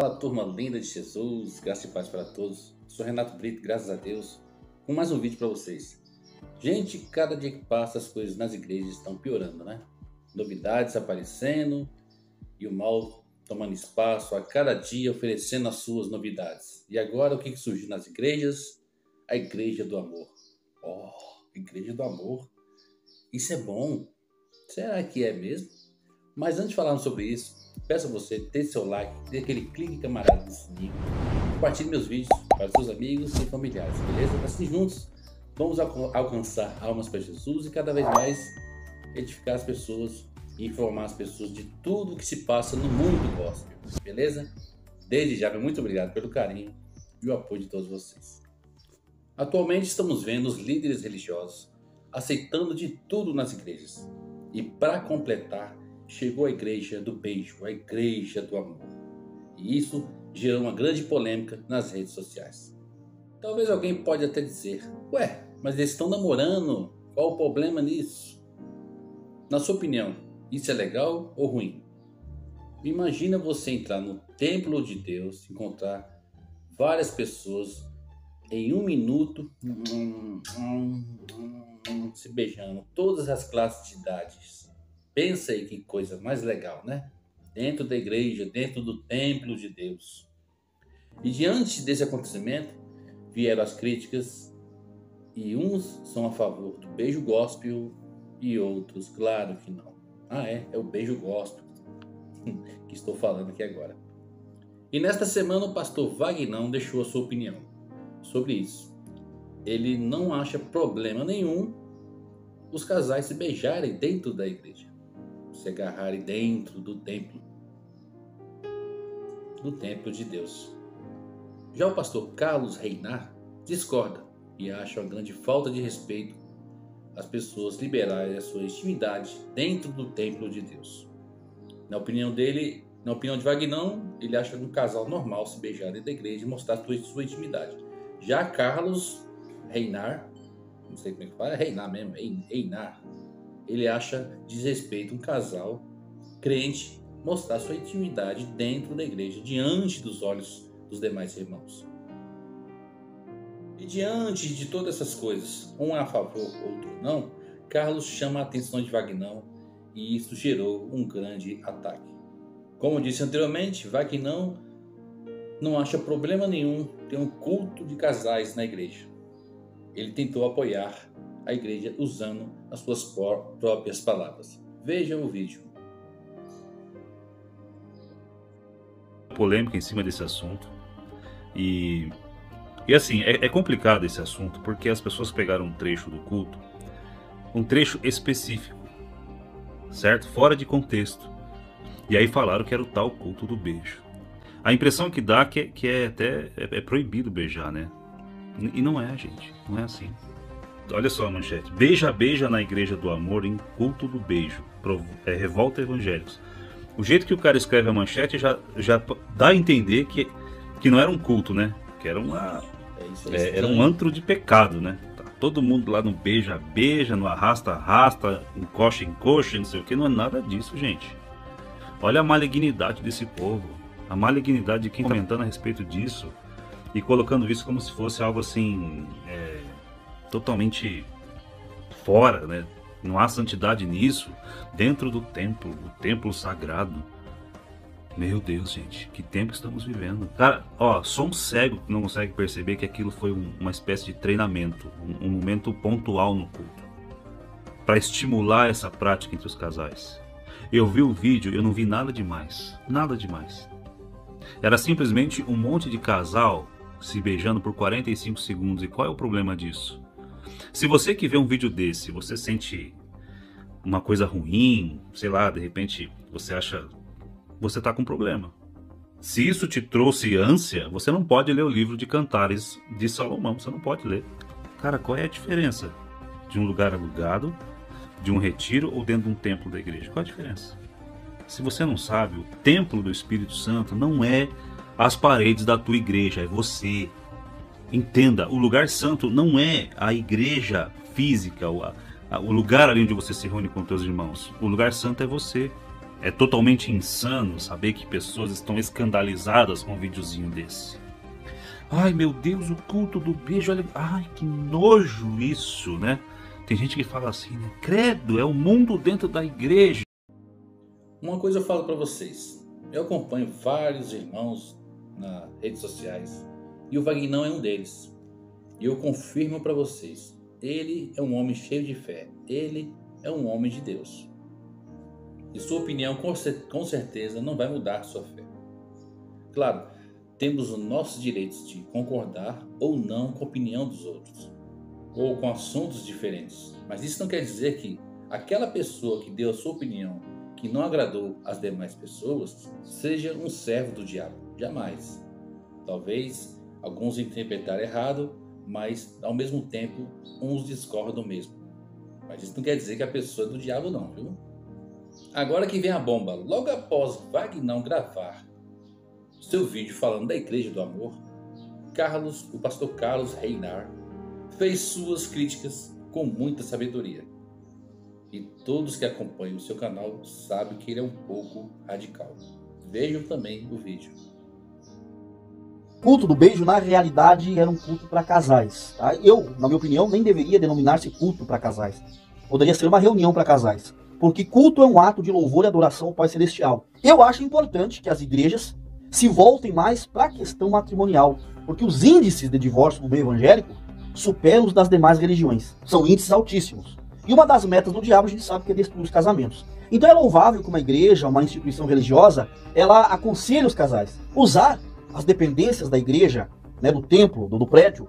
Fala, turma linda de Jesus, graça e paz para todos. Sou Renato Brito, graças a Deus, com mais um vídeo para vocês. Gente, cada dia que passa as coisas nas igrejas estão piorando, né? Novidades aparecendo e o mal tomando espaço a cada dia, oferecendo as suas novidades. E agora o que surgiu nas igrejas? A igreja do amor. Oh, igreja do amor. Isso é bom. Será que é mesmo? Mas antes de falarmos sobre isso, peço a você ter seu like, dê aquele clique camarada no sininho, compartilhe meus vídeos para seus amigos e familiares, beleza? Assim juntos vamos alcançar almas para Jesus e cada vez mais edificar as pessoas e informar as pessoas de tudo o que se passa no mundo gospel, beleza? Desde já, muito obrigado pelo carinho e o apoio de todos vocês. Atualmente estamos vendo os líderes religiosos aceitando de tudo nas igrejas. E para completar, chegou a igreja do beijo, a igreja do amor. E isso gerou uma grande polêmica nas redes sociais. Talvez alguém pode até dizer, ué, mas eles estão namorando, qual o problema nisso? Na sua opinião, isso é legal ou ruim? Imagina você entrar no templo de Deus, encontrar várias pessoas em um minuto se beijando, todas as classes de idades. Pensa aí que coisa mais legal, né? Dentro da igreja, dentro do templo de Deus. E diante desse acontecimento, vieram as críticas e uns são a favor do beijo gospel e outros, claro que não. É o beijo gospel que estou falando aqui agora. E nesta semana o pastor Vagnão deixou a sua opinião sobre isso. Ele não acha problema nenhum os casais se beijarem dentro da igreja, se agarrarem dentro do templo de Deus. Já o pastor Carlos Reinar discorda e acha uma grande falta de respeito as pessoas liberarem a sua intimidade dentro do templo de Deus. Na opinião dele, na opinião de Vagnão, ele acha um casal normal se beijar dentro da igreja e mostrar sua intimidade. Já Carlos Reinar, não sei como é que fala, é Reinar mesmo, Reinar, ele acha desrespeito um casal crente mostrar sua intimidade dentro da igreja, diante dos olhos dos demais irmãos. E diante de todas essas coisas, um a favor, outro não, Carlos chama a atenção de Vagnão e isso gerou um grande ataque. Como disse anteriormente, Vagnão não acha problema nenhum ter um culto de casais na igreja. Ele tentou apoiar a igreja usando as suas próprias palavras. Vejam o vídeo. Polêmica em cima desse assunto. E assim, é complicado esse assunto, porque as pessoas pegaram um trecho do culto, um trecho específico, certo? Fora de contexto. E aí falaram que era o tal culto do beijo. A impressão que dá que é proibido beijar, né? E não é, gente. Não é assim. Olha só a manchete. Beija, beija na igreja do amor em culto do beijo. Revolta evangélicos. O jeito que o cara escreve a manchete já dá a entender que não era um culto, né? Que era era um antro de pecado, né? Tá todo mundo lá no beija, beija, no arrasta, arrasta, encoxa, encoxa, não sei o que. Não é nada disso, gente. Olha a malignidade desse povo. A malignidade de quem está comentando a respeito disso e colocando isso como se fosse algo assim totalmente fora, né? Não há santidade nisso, dentro do templo, o templo sagrado. Meu Deus, gente, que tempo estamos vivendo. Cara, só um cego que não consegue perceber que aquilo foi uma espécie de treinamento, um momento pontual no culto, para estimular essa prática entre os casais. Eu vi o vídeo, eu não vi nada demais, nada demais. Era simplesmente um monte de casal se beijando por 45 segundos. E qual é o problema disso? Se você que vê um vídeo desse, você sente uma coisa ruim, sei lá, de repente você acha, você tá com problema. Se isso te trouxe ânsia, você não pode ler o livro de Cantares de Salomão, você não pode ler. Cara, qual é a diferença de um lugar alugado, de um retiro ou dentro de um templo da igreja? Qual a diferença? Se você não sabe, o templo do Espírito Santo não é as paredes da tua igreja, é você. Entenda, o lugar santo não é a igreja física, o lugar ali onde você se reúne com teus irmãos. O lugar santo é você. É totalmente insano saber que pessoas estão escandalizadas com um videozinho desse. Ai, meu Deus, o culto do beijo, olha... Ai, que nojo isso, né? Tem gente que fala assim, né? Credo, é o mundo dentro da igreja. Uma coisa eu falo para vocês. Eu acompanho vários irmãos nas redes sociais e o Vagnão é um deles. E eu confirmo para vocês, ele é um homem cheio de fé. Ele é um homem de Deus. E sua opinião com certeza não vai mudar sua fé. Claro, temos os nossos direitos de concordar ou não com a opinião dos outros, ou com assuntos diferentes. Mas isso não quer dizer que aquela pessoa que deu a sua opinião, que não agradou às demais pessoas, seja um servo do diabo. Jamais. Talvez alguns interpretaram errado, mas ao mesmo tempo uns discordam mesmo. Mas isso não quer dizer que a pessoa é do diabo não, viu? Agora que vem a bomba, logo após Vagnão gravar seu vídeo falando da Igreja do Amor, o pastor Carlos Reinar, fez suas críticas com muita sabedoria. E todos que acompanham o seu canal sabem que ele é um pouco radical. Vejam também o vídeo. O culto do beijo, na realidade, era um culto para casais. Tá? Eu, na minha opinião, nem deveria denominar-se culto para casais. Poderia ser uma reunião para casais. Porque culto é um ato de louvor e adoração ao Pai Celestial. Eu acho importante que as igrejas se voltem mais para a questão matrimonial. Porque os índices de divórcio no meio evangélico superam os das demais religiões. São índices altíssimos. E uma das metas do diabo, a gente sabe que é destruir os casamentos. Então é louvável que uma igreja, uma instituição religiosa, ela aconselhe os casais. Usar as dependências da igreja, né, do templo, do prédio,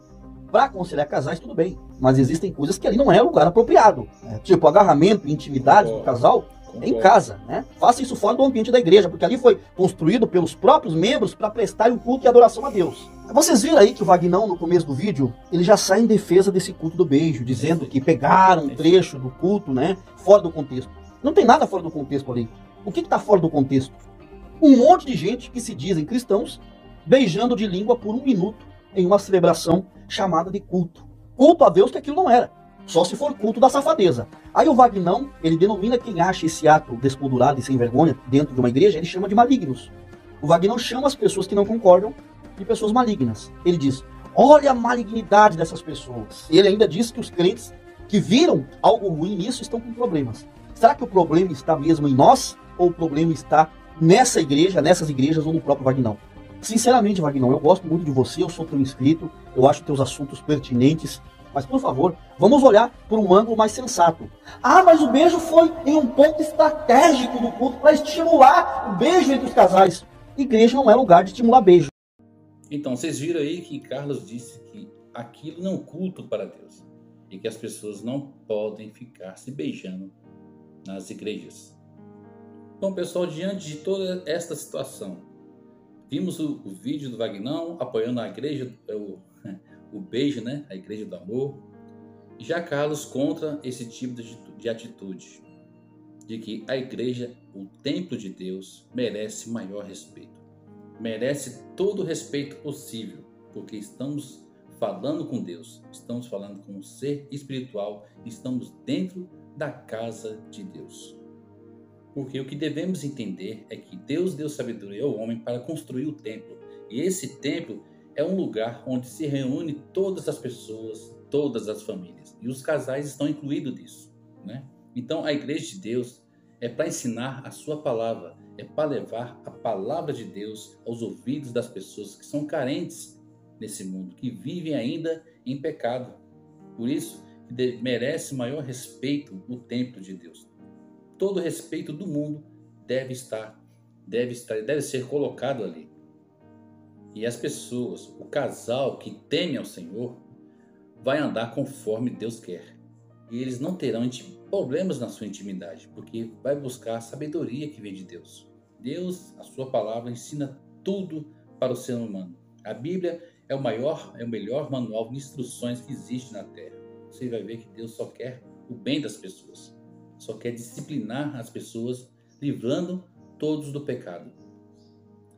para aconselhar casais, tudo bem. Mas existem coisas que ali não é lugar apropriado. Né? Tipo, agarramento, intimidade do casal em casa. Né? Faça isso fora do ambiente da igreja, porque ali foi construído pelos próprios membros para prestarem um culto e adoração a Deus. Vocês viram aí que o Vagnão, no começo do vídeo, ele já sai em defesa desse culto do beijo, dizendo que pegaram um trecho do culto, né, fora do contexto. Não tem nada fora do contexto ali. O que está fora do contexto? Um monte de gente que se dizem cristãos beijando de língua por 1 minuto em uma celebração chamada de culto. Culto a Deus que aquilo não era. Só se for culto da safadeza. Aí o Vagnão, ele denomina quem acha esse ato despudorado e sem vergonha dentro de uma igreja, ele chama de malignos. O Vagnão chama as pessoas que não concordam de pessoas malignas. Ele diz, olha a malignidade dessas pessoas. Ele ainda diz que os crentes que viram algo ruim nisso estão com problemas. Será que o problema está mesmo em nós? Ou o problema está nessa igreja, nessas igrejas ou no próprio Vagnão? Sinceramente, Vagnão, eu gosto muito de você, eu sou teu inscrito, eu acho teus assuntos pertinentes, mas por favor, vamos olhar por um ângulo mais sensato. Ah, mas o beijo foi em um ponto estratégico do culto para estimular o beijo entre os casais. Igreja não é lugar de estimular beijo. Então, vocês viram aí que Carlos disse que aquilo não é um culto para Deus e que as pessoas não podem ficar se beijando nas igrejas. Bom, pessoal, diante de toda esta situação, vimos o vídeo do Vagnão apoiando a igreja, o beijo, né? A Igreja do Amor. E já Carlos contra esse tipo de atitude, de que a igreja, o templo de Deus, merece maior respeito. Merece todo o respeito possível, porque estamos falando com Deus, estamos falando com um ser espiritual, estamos dentro da casa de Deus. Porque o que devemos entender é que Deus deu sabedoria ao homem para construir o templo. E esse templo é um lugar onde se reúne todas as pessoas, todas as famílias. E os casais estão incluídos nisso, né? Então a igreja de Deus é para ensinar a sua palavra, é para levar a palavra de Deus aos ouvidos das pessoas que são carentes nesse mundo, que vivem ainda em pecado. Por isso, merece maior respeito o templo de Deus. Todo o respeito do mundo deve ser colocado ali. E as pessoas, o casal que teme ao Senhor, vai andar conforme Deus quer. E eles não terão problemas na sua intimidade, porque vai buscar a sabedoria que vem de Deus. Deus, a sua palavra, ensina tudo para o ser humano. A Bíblia é o melhor manual de instruções que existe na Terra. Você vai ver que Deus só quer o bem das pessoas. Só quer disciplinar as pessoas, livrando todos do pecado.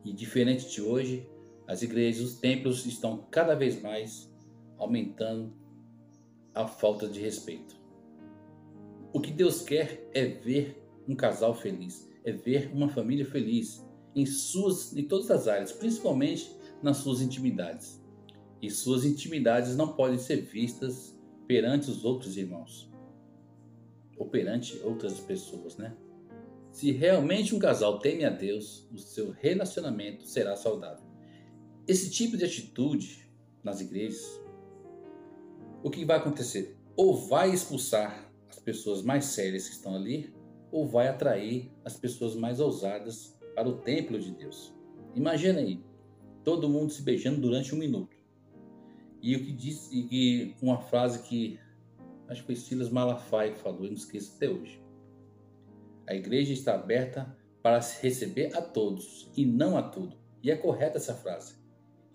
E diferente de hoje, as igrejas, os templos estão cada vez mais aumentando a falta de respeito. O que Deus quer é ver um casal feliz, é ver uma família feliz em todas as áreas, principalmente nas suas intimidades. E suas intimidades não podem ser vistas perante os outros irmãos ou perante outras pessoas, né? Se realmente um casal teme a Deus, o seu relacionamento será saudável. Esse tipo de atitude nas igrejas, o que vai acontecer? Ou vai expulsar as pessoas mais sérias que estão ali, ou vai atrair as pessoas mais ousadas para o templo de Deus. Imagina aí, todo mundo se beijando durante 1 minuto. E o que disse, e uma frase que acho que foi Silas Malafaia que falou, eu não esqueço até hoje. A igreja está aberta para receber a todos e não a tudo. E é correta essa frase.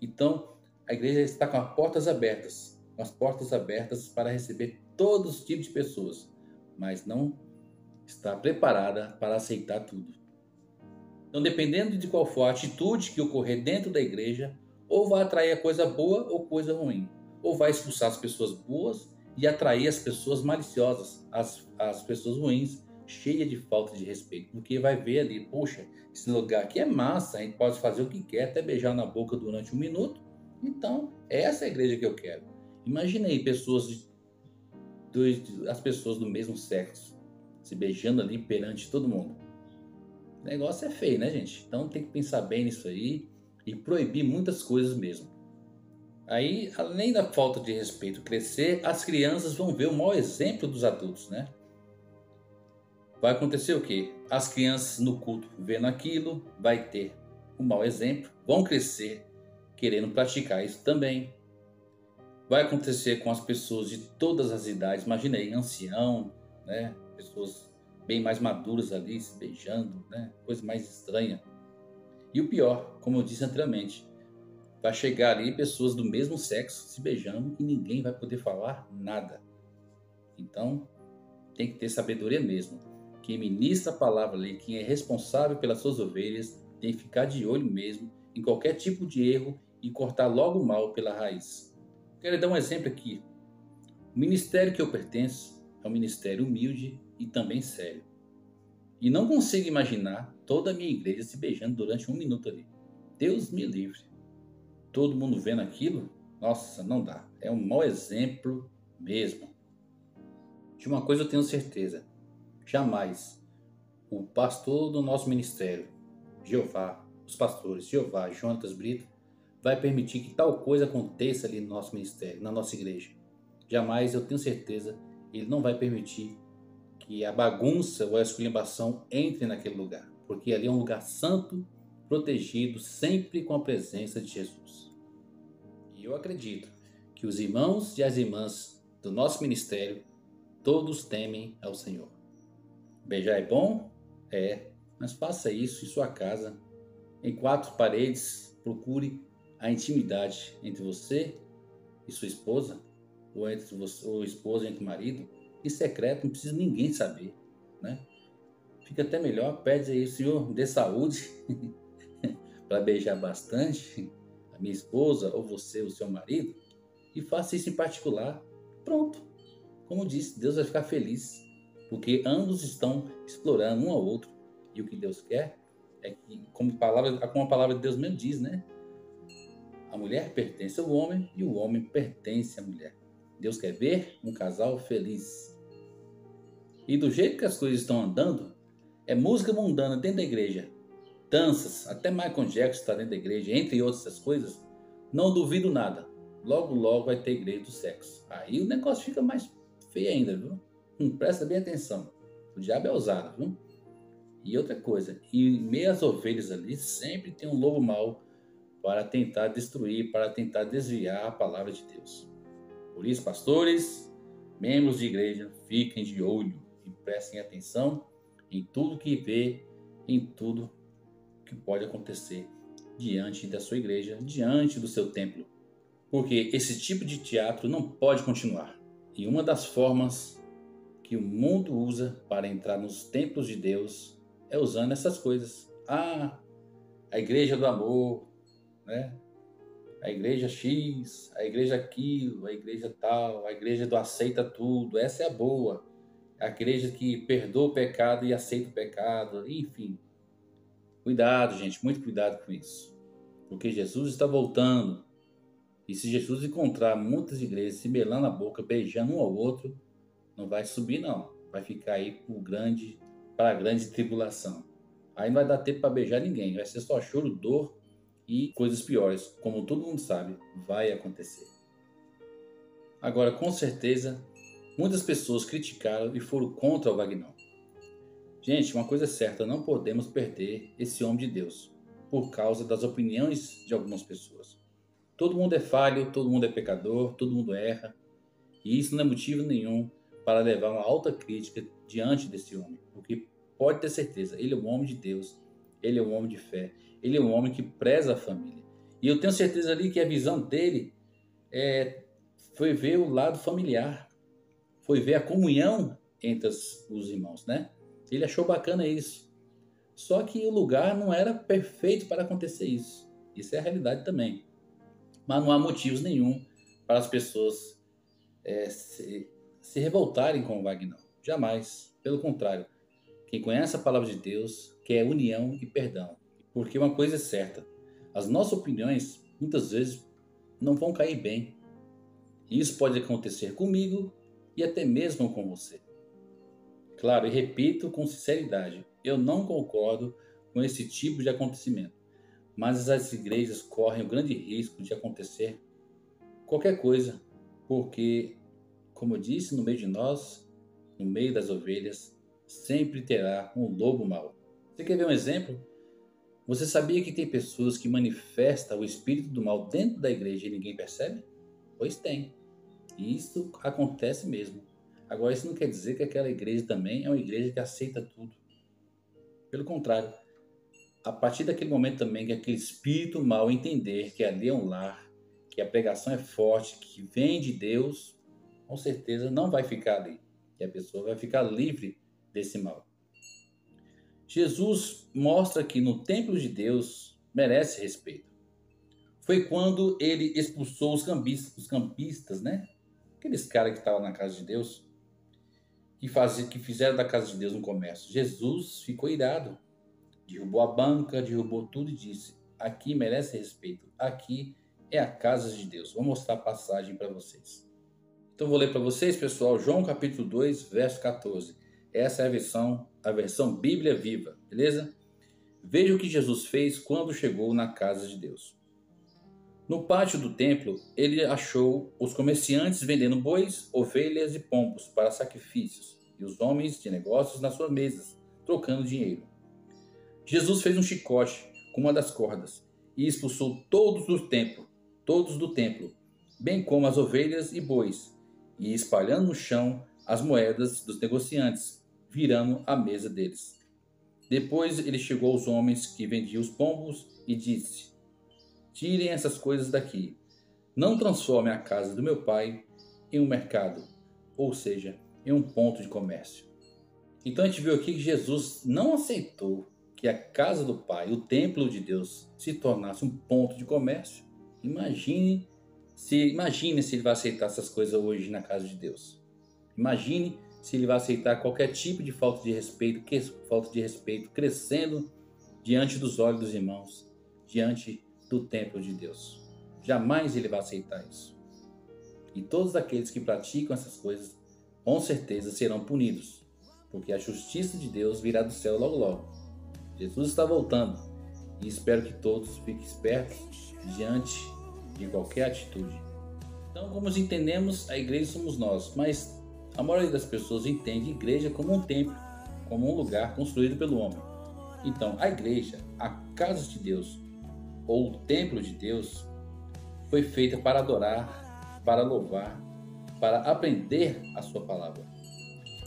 Então, a igreja está com as portas abertas para receber todos os tipos de pessoas, mas não está preparada para aceitar tudo. Então, dependendo de qual for a atitude que ocorrer dentro da igreja, ou vai atrair a coisa boa ou coisa ruim, ou vai expulsar as pessoas boas e atrair as pessoas maliciosas, as pessoas ruins, cheias de falta de respeito, porque vai ver ali, poxa, esse lugar aqui é massa, a gente pode fazer o que quer, até beijar na boca durante 1 minuto, então essa é a igreja que eu quero. Imagine aí as pessoas do mesmo sexo se beijando ali perante todo mundo. O negócio é feio, né, gente? Então tem que pensar bem nisso aí e proibir muitas coisas mesmo. Aí, além da falta de respeito crescer, as crianças vão ver o mau exemplo dos adultos, né? Vai acontecer o quê? As crianças no culto vendo aquilo, vai ter um mau exemplo, vão crescer querendo praticar isso também. Vai acontecer com as pessoas de todas as idades, imagina aí, ancião, né? Pessoas bem mais maduras ali, se beijando, né? Coisa mais estranha. E o pior, como eu disse anteriormente, vai chegar ali pessoas do mesmo sexo se beijando e ninguém vai poder falar nada. Então, tem que ter sabedoria mesmo. Quem ministra a palavra ali, quem é responsável pelas suas ovelhas, tem que ficar de olho mesmo em qualquer tipo de erro e cortar logo o mal pela raiz. Quero dar um exemplo aqui. O ministério que eu pertenço é um ministério humilde e também sério. E não consigo imaginar toda a minha igreja se beijando durante 1 minuto ali. Deus me livre. Todo mundo vendo aquilo, nossa, não dá. É um mau exemplo mesmo. De uma coisa eu tenho certeza. Jamais o pastor do nosso ministério, Jeová, os pastores, Jeová, Jonatas Brito, vai permitir que tal coisa aconteça ali no nosso ministério, na nossa igreja. Jamais, eu tenho certeza, ele não vai permitir que a bagunça ou a esculhambação entre naquele lugar, porque ali é um lugar santo, protegido, sempre com a presença de Jesus. E eu acredito que os irmãos e as irmãs do nosso ministério, todos temem ao Senhor. Beijar é bom? É, mas faça isso em sua casa, em 4 paredes, procure a intimidade entre você e sua esposa, ou entre você, ou esposa entre o marido, em secreto, não precisa ninguém saber, né? Fica até melhor, pede aí, Senhor, dê saúde para beijar bastante a minha esposa, ou você, o seu marido, e faça isso em particular. Pronto. Como disse, Deus vai ficar feliz, porque ambos estão explorando um ao outro, e o que Deus quer é que, como a palavra de Deus mesmo diz, né? A mulher pertence ao homem e o homem pertence à mulher. Deus quer ver um casal feliz. E do jeito que as coisas estão andando, é música mundana dentro da igreja, danças, até Michael Jackson está dentro da igreja, entre outras coisas, não duvido nada. Logo, logo vai ter igreja do sexo. Aí o negócio fica mais feio ainda, viu? Presta bem atenção. O diabo é ousado, viu? E outra coisa, em meio às ovelhas ali, sempre tem um lobo mau para tentar destruir, para tentar desviar a palavra de Deus. Por isso, pastores, membros de igreja, fiquem de olho e prestem atenção em tudo que vê, em tudo que pode acontecer diante da sua igreja, diante do seu templo. Porque esse tipo de teatro não pode continuar. E uma das formas que o mundo usa para entrar nos templos de Deus é usando essas coisas. A igreja do amor, né? A igreja X, a igreja aquilo, a igreja tal, a igreja do aceita tudo. Essa é a boa. a igreja que perdoa o pecado e aceita o pecado, enfim. Cuidado, gente, muito cuidado com isso. Porque Jesus está voltando. E se Jesus encontrar muitas igrejas se melando a boca, beijando um ao outro, não vai subir não. Vai ficar aí para a grande tribulação. Aí não vai dar tempo para beijar ninguém. Vai ser só choro, dor e coisas piores. Como todo mundo sabe, vai acontecer. Agora, com certeza, muitas pessoas criticaram e foram contra o Vagnão. Gente, uma coisa é certa, não podemos perder esse homem de Deus por causa das opiniões de algumas pessoas. Todo mundo é falho, todo mundo é pecador, todo mundo erra. E isso não é motivo nenhum para levar uma alta crítica diante desse homem. Porque pode ter certeza, ele é um homem de Deus, ele é um homem de fé, ele é um homem que preza a família. E eu tenho certeza ali que a visão dele foi ver o lado familiar, foi ver a comunhão entre os irmãos, né? Ele achou bacana isso. Só que o lugar não era perfeito para acontecer isso. Isso é a realidade também. Mas não há motivos nenhum para as pessoas se revoltarem com o Vagnão. Jamais. Pelo contrário. Quem conhece a palavra de Deus quer união e perdão. Porque uma coisa é certa. As nossas opiniões, muitas vezes, não vão cair bem. E isso pode acontecer comigo e até mesmo com você. Claro, e repito com sinceridade, eu não concordo com esse tipo de acontecimento. Mas as igrejas correm o grande risco de acontecer qualquer coisa, porque, como eu disse, no meio de nós, no meio das ovelhas, sempre terá um lobo mau. Você quer ver um exemplo? Você sabia que tem pessoas que manifestam o espírito do mal dentro da igreja e ninguém percebe? Pois tem. E isso acontece mesmo. Agora, isso não quer dizer que aquela igreja também é uma igreja que aceita tudo. Pelo contrário. A partir daquele momento também que aquele espírito mal entender que ali é um lar, que a pregação é forte, que vem de Deus, com certeza não vai ficar ali. E a pessoa vai ficar livre desse mal. Jesus mostra que no templo de Deus merece respeito. Foi quando ele expulsou os campistas, né? Aqueles caras que estavam na casa de Deus, que fizeram da casa de Deus um comércio. Jesus ficou irado. Derrubou a banca, derrubou tudo e disse: aqui merece respeito, aqui é a casa de Deus. Vou mostrar a passagem para vocês. Então vou ler para vocês, pessoal, João capítulo 2, verso 14. Essa é a versão Bíblia Viva, beleza? Veja o que Jesus fez quando chegou na casa de Deus. No pátio do templo, ele achou os comerciantes vendendo bois, ovelhas e pombos para sacrifícios, e os homens de negócios nas suas mesas, trocando dinheiro. Jesus fez um chicote com uma das cordas e expulsou todos do templo, bem como as ovelhas e bois, e espalhando no chão as moedas dos negociantes, virando a mesa deles. Depois ele chegou aos homens que vendiam os pombos e disse: tirem essas coisas daqui. Não transformem a casa do meu pai em um mercado, ou seja, em um ponto de comércio. Então a gente viu aqui que Jesus não aceitou que a casa do Pai, o templo de Deus, se tornasse um ponto de comércio. Imagine se ele vai aceitar essas coisas hoje na casa de Deus. Imagine se ele vai aceitar qualquer tipo de falta de respeito crescendo diante dos olhos dos irmãos, diante do templo de Deus. Jamais ele vai aceitar isso. E todos aqueles que praticam essas coisas, com certeza serão punidos, porque a justiça de Deus virá do céu logo logo. Jesus está voltando e espero que todos fiquem espertos diante de qualquer atitude. Então, como entendemos, a igreja somos nós, mas a maioria das pessoas entende a igreja como um templo, como um lugar construído pelo homem. Então, a igreja, a casa de Deus ou o templo de Deus, foi feita para adorar, para louvar, para aprender a sua palavra.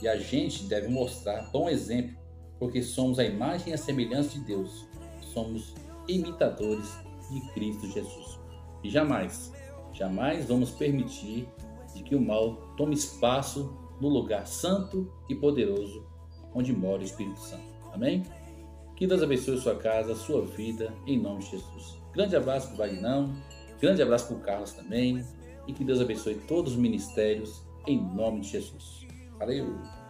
E a gente deve mostrar bom exemplo, porque somos a imagem e a semelhança de Deus. Somos imitadores de Cristo Jesus. E jamais vamos permitir de que o mal tome espaço no lugar santo e poderoso onde mora o Espírito Santo. Amém? Que Deus abençoe a sua casa, a sua vida, em nome de Jesus. Grande abraço para o Vagnão, grande abraço para o Carlos também, e que Deus abençoe todos os ministérios, em nome de Jesus. Valeu!